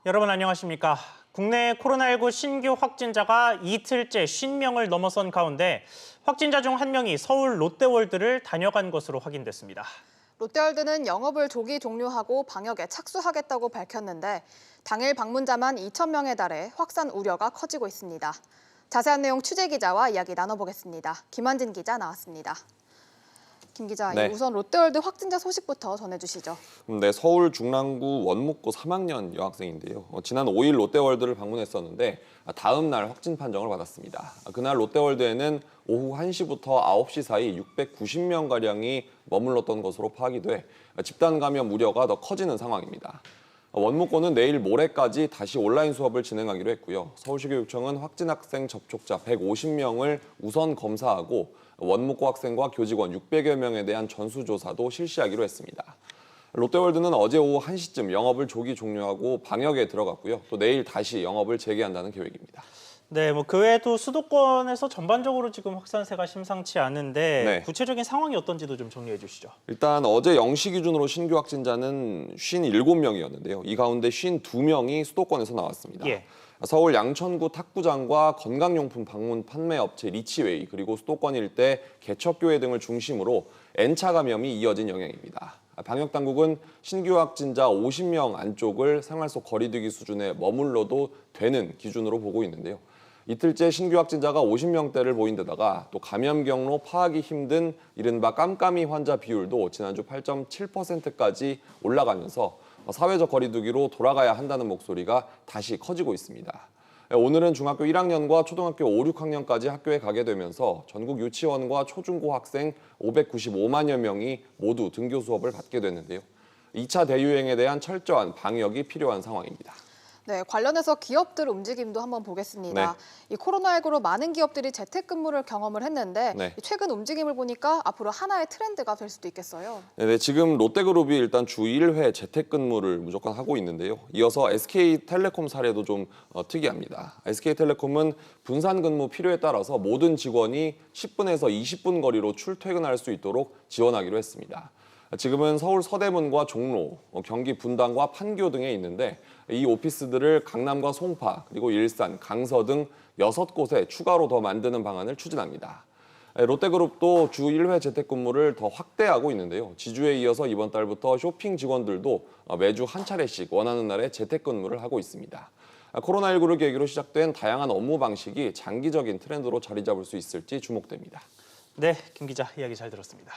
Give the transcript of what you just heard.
여러분 안녕하십니까? 국내 코로나19 신규 확진자가 이틀째 50명을 넘어선 가운데 확진자 중 한 명이 서울 롯데월드를 다녀간 것으로 확인됐습니다. 롯데월드는 영업을 조기 종료하고 방역에 착수하겠다고 밝혔는데 당일 방문자만 2,000명에 달해 확산 우려가 커지고 있습니다. 자세한 내용 취재 기자와 이야기 나눠보겠습니다. 김한진 기자 나왔습니다. 김 기자, 네. 우선 롯데월드 확진자 소식부터 전해주시죠. 네, 서울 중랑구 원목고 3학년 여학생인데요. 지난 5일 롯데월드를 방문했었는데 다음 날 확진 판정을 받았습니다. 그날 롯데월드에는 오후 1시부터 9시 사이 690명가량이 머물렀던 것으로 파악이 돼 집단 감염 우려가 더 커지는 상황입니다. 원목고는 내일 모레까지 다시 온라인 수업을 진행하기로 했고요. 서울시교육청은 확진 학생 접촉자 150명을 우선 검사하고 원목고 학생과 교직원 600여 명에 대한 전수조사도 실시하기로 했습니다. 롯데월드는 어제 오후 1시쯤 영업을 조기 종료하고 방역에 들어갔고요. 또 내일 다시 영업을 재개한다는 계획입니다. 네, 그 외에도 수도권에서 전반적으로 지금 확산세가 심상치 않은데 네. 구체적인 상황이 어떤지도 좀 정리해 주시죠. 일단 어제 0시 기준으로 신규 확진자는 57명이었는데요. 이 가운데 52명이 수도권에서 나왔습니다. 예. 서울 양천구 탁구장과 건강용품 방문 판매 업체 리치웨이 그리고 수도권 일대 개척교회 등을 중심으로 N차 감염이 이어진 영향입니다. 방역당국은 신규 확진자 50명 안쪽을 생활 속 거리두기 수준에 머물러도 되는 기준으로 보고 있는데요. 이틀째 신규 확진자가 50명대를 보인 데다가 또 감염 경로 파악이 힘든 이른바 깜깜이 환자 비율도 지난주 8.7%까지 올라가면서 사회적 거리두기로 돌아가야 한다는 목소리가 다시 커지고 있습니다. 오늘은 중학교 1학년과 초등학교 5, 6학년까지 학교에 가게 되면서 전국 유치원과 초중고 학생 595만여 명이 모두 등교 수업을 받게 됐는데요. 2차 대유행에 대한 철저한 방역이 필요한 상황입니다. 네, 관련해서 기업들 움직임도 한번 보겠습니다. 네. 이 코로나19로 많은 기업들이 재택근무를 경험을 했는데 네. 최근 움직임을 보니까 앞으로 하나의 트렌드가 될 수도 있겠어요. 네, 지금 롯데그룹이 일단 주 1회 재택근무를 무조건 하고 있는데요. 이어서 SK텔레콤 사례도 좀 특이합니다. SK텔레콤은 분산근무 필요에 따라서 모든 직원이 10분에서 20분 거리로 출퇴근할 수 있도록 지원하기로 했습니다. 지금은 서울 서대문과 종로, 경기 분당과 판교 등에 있는데 이 오피스들을 강남과 송파, 그리고 일산, 강서 등 6곳에 추가로 더 만드는 방안을 추진합니다. 롯데그룹도 주 1회 재택근무를 더 확대하고 있는데요. 지주에 이어서 이번 달부터 쇼핑 직원들도 매주 한 차례씩 원하는 날에 재택근무를 하고 있습니다. 코로나19를 계기로 시작된 다양한 업무 방식이 장기적인 트렌드로 자리 잡을 수 있을지 주목됩니다. 네, 김 기자 이야기 잘 들었습니다.